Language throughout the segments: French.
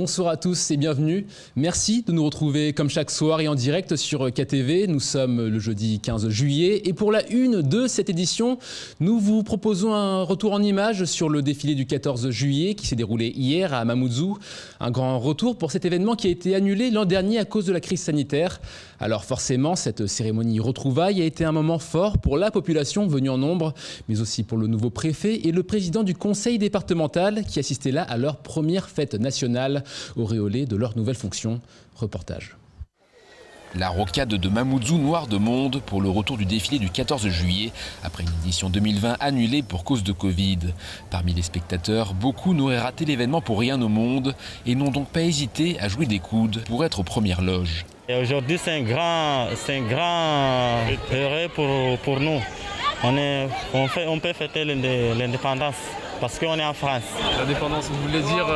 Bonsoir à tous et bienvenue. Merci de nous retrouver comme chaque soir et en direct sur KTV. Nous sommes le jeudi 15 juillet et pour la une de cette édition, nous vous proposons un retour en images sur le défilé du 14 juillet qui s'est déroulé hier à Mamoudzou. Un grand retour pour cet événement qui a été annulé l'an dernier à cause de la crise sanitaire. Alors forcément, cette cérémonie retrouvaille a été un moment fort pour la population venue en nombre, mais aussi pour le nouveau préfet et le président du conseil départemental qui assistaient là à leur première fête nationale, auréolée de leur nouvelle fonction. Reportage. La rocade de Mamoudzou noire de monde pour le retour du défilé du 14 juillet, après une édition 2020 annulée pour cause de Covid. Parmi les spectateurs, beaucoup n'auraient raté l'événement pour rien au monde et n'ont donc pas hésité à jouer des coudes pour être aux premières loges. Aujourd'hui, c'est un grand heureux pour nous. On peut fêter l'indépendance parce qu'on est en France. L'indépendance, vous voulez dire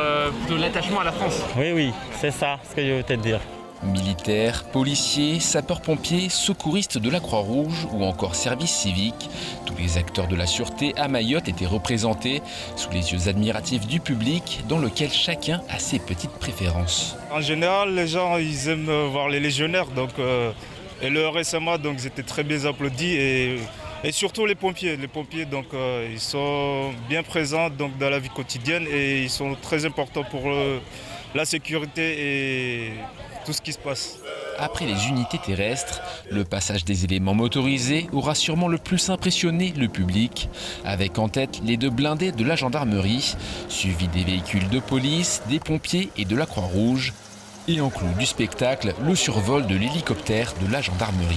de l'attachement à la France? Oui, c'est ça ce que je veux te dire. Militaires, policiers, sapeurs-pompiers, secouristes de la Croix-Rouge ou encore service civique, tous les acteurs de la sûreté à Mayotte étaient représentés sous les yeux admiratifs du public dans lequel chacun a ses petites préférences. En général, les gens ils aiment voir les légionnaires et le récemment donc ils étaient très bien applaudis et surtout les pompiers. Les pompiers donc ils sont bien présents donc dans la vie quotidienne et ils sont très importants pour la sécurité et tout ce qui se passe. Après les unités terrestres, le passage des éléments motorisés aura sûrement le plus impressionné le public, avec en tête les 2 blindés de la gendarmerie, suivis des véhicules de police, des pompiers et de la Croix-Rouge, et en clou du spectacle, le survol de l'hélicoptère de la gendarmerie.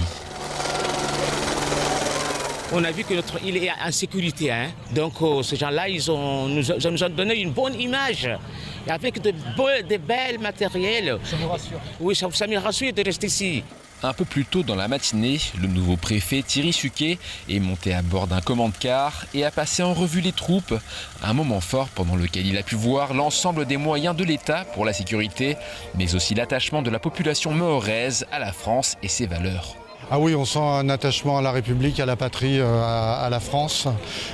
On a vu que notre île est en sécurité. Donc ces gens-là, ils nous ont donné une bonne image. Avec de belles matériels. Ça vous rassure? Oui, ça me rassure de rester ici. Un peu plus tôt dans la matinée, le nouveau préfet Thierry Suquet est monté à bord d'un commande-car et a passé en revue les troupes. Un moment fort pendant lequel il a pu voir l'ensemble des moyens de l'État pour la sécurité, mais aussi l'attachement de la population mahoraise à la France et ses valeurs. Ah oui, on sent un attachement à la République, à la patrie, à la France.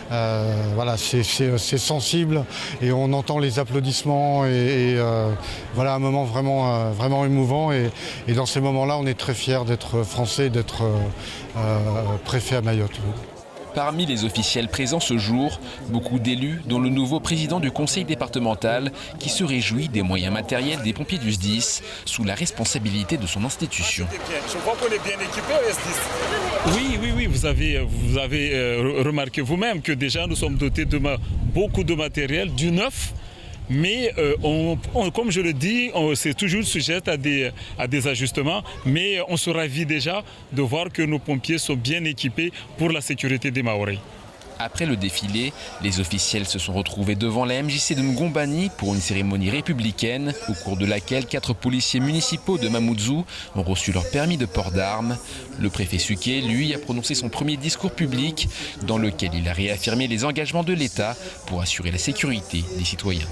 Voilà, c'est sensible et on entend les applaudissements et voilà un moment vraiment émouvant et dans ces moments-là, on est très fiers d'être français, d'être préfet à Mayotte. Parmi les officiels présents ce jour, beaucoup d'élus, dont le nouveau président du conseil départemental, qui se réjouit des moyens matériels des pompiers du SDIS, sous la responsabilité de son institution. Je vois qu'on est bien équipé au SDIS. Oui, vous avez remarqué vous-même que déjà nous sommes dotés de beaucoup de matériel, du neuf. Mais comme je le dis, c'est toujours sujet à des ajustements, mais on se ravit déjà de voir que nos pompiers sont bien équipés pour la sécurité des Mahorais. Après le défilé, les officiels se sont retrouvés devant la MJC de Ngombani pour une cérémonie républicaine, au cours de laquelle 4 policiers municipaux de Mamoudzou ont reçu leur permis de port d'armes. Le préfet Suquet, lui, a prononcé son premier discours public, dans lequel il a réaffirmé les engagements de l'État pour assurer la sécurité des citoyens.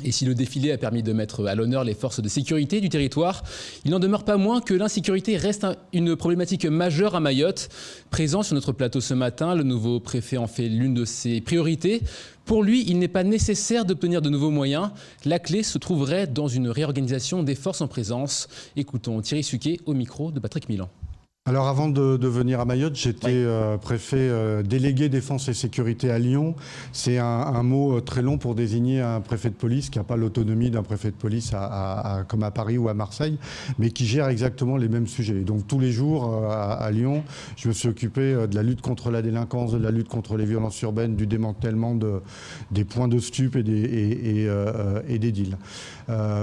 Et si le défilé a permis de mettre à l'honneur les forces de sécurité du territoire, il n'en demeure pas moins que l'insécurité reste une problématique majeure à Mayotte. Présent sur notre plateau ce matin, le nouveau préfet en fait l'une de ses priorités. Pour lui, il n'est pas nécessaire d'obtenir de nouveaux moyens. La clé se trouverait dans une réorganisation des forces en présence. Écoutons Thierry Suquet au micro de Patrick Milan. Alors avant de venir à Mayotte, j'étais préfet délégué défense et sécurité à Lyon. C'est un mot très long pour désigner un préfet de police qui n'a pas l'autonomie d'un préfet de police comme à Paris ou à Marseille, mais qui gère exactement les mêmes sujets. Donc tous les jours à Lyon, je me suis occupé de la lutte contre la délinquance, de la lutte contre les violences urbaines, du démantèlement des points de stup et des deals.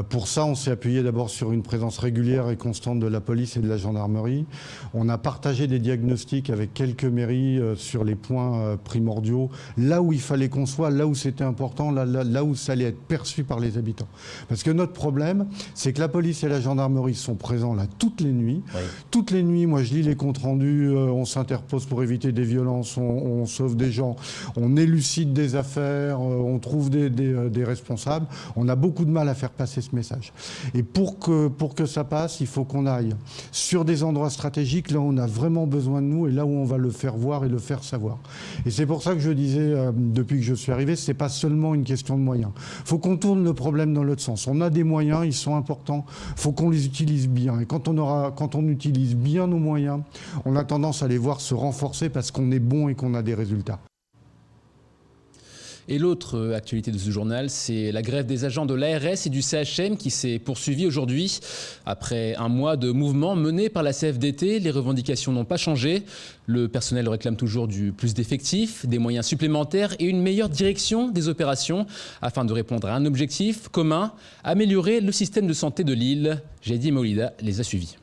Pour ça, on s'est appuyé d'abord sur une présence régulière et constante de la police et de la gendarmerie. On a partagé des diagnostics avec quelques mairies sur les points primordiaux, là où il fallait qu'on soit, là où c'était important, là où ça allait être perçu par les habitants. Parce que notre problème, c'est que la police et la gendarmerie sont présents là toutes les nuits. Oui. Toutes les nuits, moi je lis les comptes rendus, on s'interpose pour éviter des violences, on sauve des gens, on élucide des affaires, on trouve des responsables. On a beaucoup de mal à faire passer ce message. Et pour que ça passe, il faut qu'on aille sur des endroits stratégiques stratégique, là où on a vraiment besoin de nous et là où on va le faire voir et le faire savoir. Et c'est pour ça que je disais, depuis que je suis arrivé, ce n'est pas seulement une question de moyens. Il faut qu'on tourne le problème dans l'autre sens. On a des moyens, ils sont importants, il faut qu'on les utilise bien. Et quand on utilise bien nos moyens, on a tendance à les voir se renforcer parce qu'on est bon et qu'on a des résultats. Et l'autre actualité de ce journal, c'est la grève des agents de l'ARS et du CHM qui s'est poursuivie aujourd'hui. Après un mois de mouvement mené par la CFDT, les revendications n'ont pas changé. Le personnel réclame toujours plus d'effectifs, des moyens supplémentaires et une meilleure direction des opérations afin de répondre à un objectif commun, améliorer le système de santé de l'île. Jady Maolida les a suivis.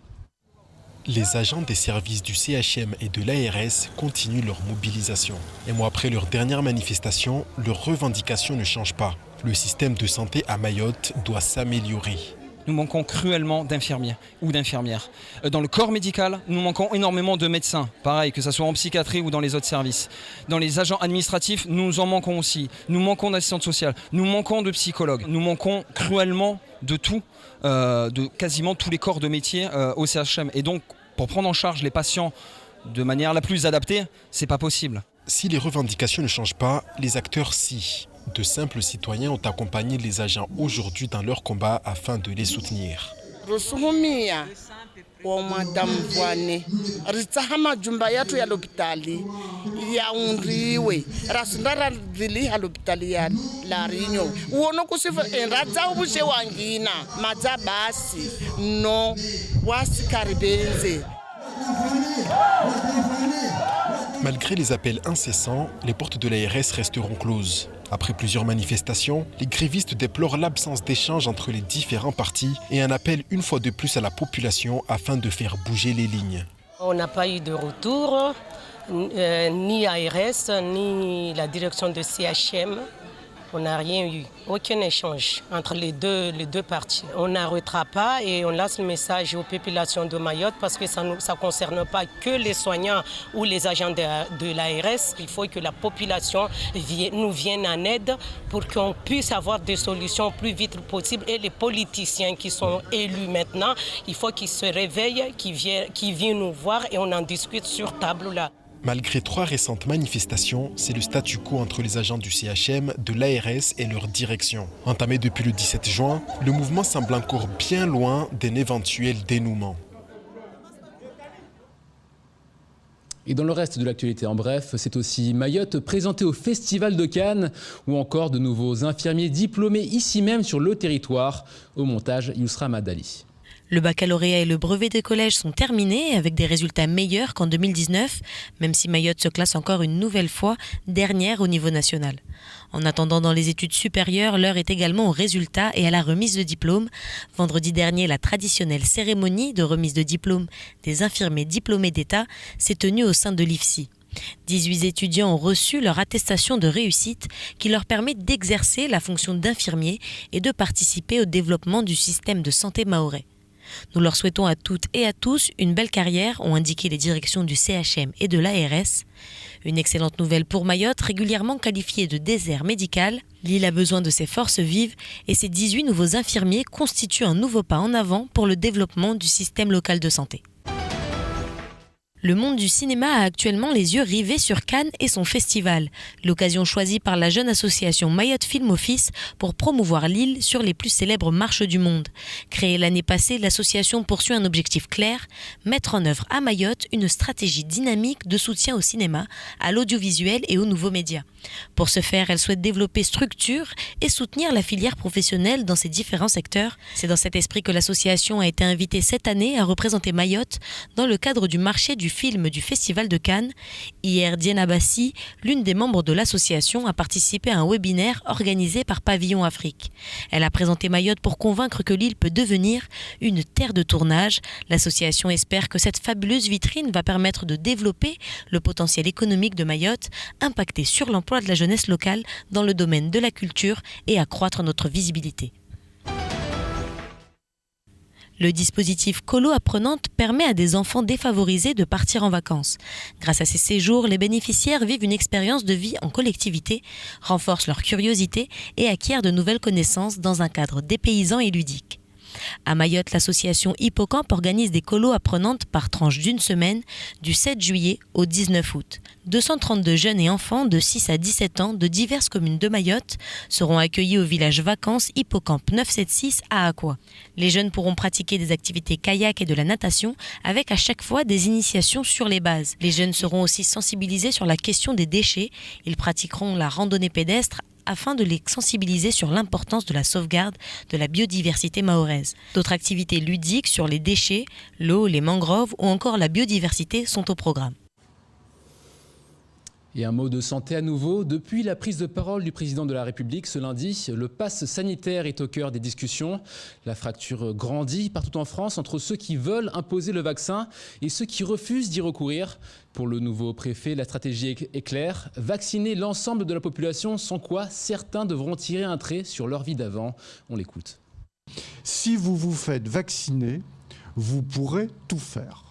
Les agents des services du CHM et de l'ARS continuent leur mobilisation. Un mois après leur dernière manifestation, leurs revendications ne changent pas. Le système de santé à Mayotte doit s'améliorer. Nous manquons cruellement d'infirmiers ou d'infirmières. Dans le corps médical, nous manquons énormément de médecins. Pareil, que ce soit en psychiatrie ou dans les autres services. Dans les agents administratifs, nous en manquons aussi. Nous manquons d'assistantes sociales. Nous manquons de psychologues. Nous manquons cruellement de tout, de quasiment tous les corps de métier au CHM. Et donc, pour prendre en charge les patients de manière la plus adaptée, c'est pas possible. Si les revendications ne changent pas, les acteurs si. De simples citoyens ont accompagné les agents aujourd'hui dans leur combat afin de les soutenir. Malgré les appels incessants, les portes de l'ARS resteront closes. Après plusieurs manifestations, les grévistes déplorent l'absence d'échange entre les différents partis et un appel une fois de plus à la population afin de faire bouger les lignes. On n'a pas eu de retour, ni ARS, ni la direction de CHM. On n'a rien eu, aucun échange entre les deux parties. On n'arrêtera pas et on laisse le message aux populations de Mayotte parce que ça ne concerne pas que les soignants ou les agents de l'ARS. Il faut que la population nous vienne en aide pour qu'on puisse avoir des solutions plus vite possible. Et les politiciens qui sont élus maintenant, il faut qu'ils se réveillent, qu'ils viennent nous voir et on en discute sur table là. Malgré 3 récentes manifestations, c'est le statu quo entre les agents du CHM, de l'ARS et leur direction. Entamé depuis le 17 juin, le mouvement semble encore bien loin d'un éventuel dénouement. Et dans le reste de l'actualité en bref, c'est aussi Mayotte présentée au Festival de Cannes ou encore de nouveaux infirmiers diplômés ici même sur le territoire. Au montage, Yousra Madali. Le baccalauréat et le brevet de collège sont terminés avec des résultats meilleurs qu'en 2019, même si Mayotte se classe encore une nouvelle fois dernière au niveau national. En attendant, dans les études supérieures, l'heure est également aux résultats et à la remise de diplôme. Vendredi dernier, la traditionnelle cérémonie de remise de diplôme des infirmiers diplômés d'État s'est tenue au sein de l'IFSI. 18 étudiants ont reçu leur attestation de réussite qui leur permet d'exercer la fonction d'infirmier et de participer au développement du système de santé mahorais. Nous leur souhaitons à toutes et à tous une belle carrière, ont indiqué les directions du CHM et de l'ARS. Une excellente nouvelle pour Mayotte, régulièrement qualifiée de désert médical. L'île a besoin de ses forces vives et ces 18 nouveaux infirmiers constituent un nouveau pas en avant pour le développement du système local de santé. Le monde du cinéma a actuellement les yeux rivés sur Cannes et son festival, l'occasion choisie par la jeune association Mayotte Film Office pour promouvoir l'île sur les plus célèbres marches du monde. Créée l'année passée, l'association poursuit un objectif clair, mettre en œuvre à Mayotte une stratégie dynamique de soutien au cinéma, à l'audiovisuel et aux nouveaux médias. Pour ce faire, elle souhaite développer structure et soutenir la filière professionnelle dans ses différents secteurs. C'est dans cet esprit que l'association a été invitée cette année à représenter Mayotte dans le cadre du marché du film du Festival de Cannes. Hier, Diana Bassi, l'une des membres de l'association, a participé à un webinaire organisé par Pavillon Afrique. Elle a présenté Mayotte pour convaincre que l'île peut devenir une terre de tournage. L'association espère que cette fabuleuse vitrine va permettre de développer le potentiel économique de Mayotte, impacter sur l'emploi de la jeunesse locale dans le domaine de la culture et accroître notre visibilité. Le dispositif Colo Apprenante permet à des enfants défavorisés de partir en vacances. Grâce à ces séjours, les bénéficiaires vivent une expérience de vie en collectivité, renforcent leur curiosité et acquièrent de nouvelles connaissances dans un cadre dépaysant et ludique. À Mayotte, l'association Hippocampe organise des colos apprenantes par tranche d'une semaine, du 7 juillet au 19 août. 232 jeunes et enfants de 6 à 17 ans de diverses communes de Mayotte seront accueillis au village vacances Hippocampe 976 à Aqua. Les jeunes pourront pratiquer des activités kayak et de la natation avec à chaque fois des initiations sur les bases. Les jeunes seront aussi sensibilisés sur la question des déchets. Ils pratiqueront la randonnée pédestre afin de les sensibiliser sur l'importance de la sauvegarde de la biodiversité mahoraise. D'autres activités ludiques sur les déchets, l'eau, les mangroves ou encore la biodiversité sont au programme. Et un mot de santé à nouveau. Depuis la prise de parole du président de la République ce lundi, le pass sanitaire est au cœur des discussions. La fracture grandit partout en France entre ceux qui veulent imposer le vaccin et ceux qui refusent d'y recourir. Pour le nouveau préfet, la stratégie est claire. Vacciner l'ensemble de la population, sans quoi certains devront tirer un trait sur leur vie d'avant. On l'écoute. Si vous vous faites vacciner, vous pourrez tout faire.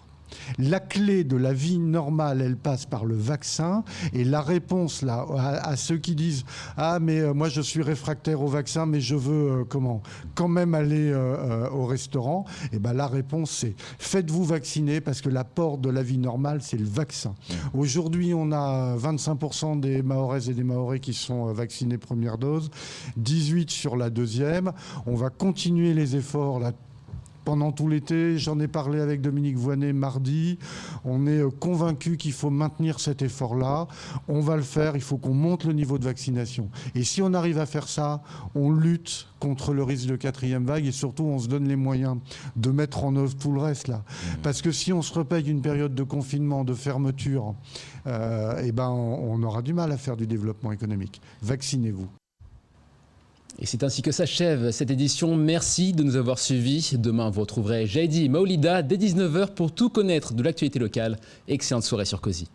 La clé de la vie normale, elle passe par le vaccin. Et la réponse là, à ceux qui disent « Ah, mais moi je suis réfractaire au vaccin, mais je veux quand même aller au restaurant », et ben, la réponse c'est « Faites-vous vacciner parce que l'apport de la vie normale, c'est le vaccin ». Aujourd'hui, on a 25% des Mahoraises et des Mahorais qui sont vaccinés première dose, 18 sur la deuxième. On va continuer les efforts là pendant tout l'été. J'en ai parlé avec Dominique Voynet mardi. On est convaincu qu'il faut maintenir cet effort-là. On va le faire. Il faut qu'on monte le niveau de vaccination. Et si on arrive à faire ça, on lutte contre le risque de quatrième vague et surtout, on se donne les moyens de mettre en œuvre tout le reste là. Parce que si on se repaye une période de confinement, de fermeture, eh ben, on aura du mal à faire du développement économique. Vaccinez-vous. Et c'est ainsi que s'achève cette édition. Merci de nous avoir suivis. Demain, vous retrouverez Jaidi Maolida dès 19h pour tout connaître de l'actualité locale. Excellente soirée sur Cauzy.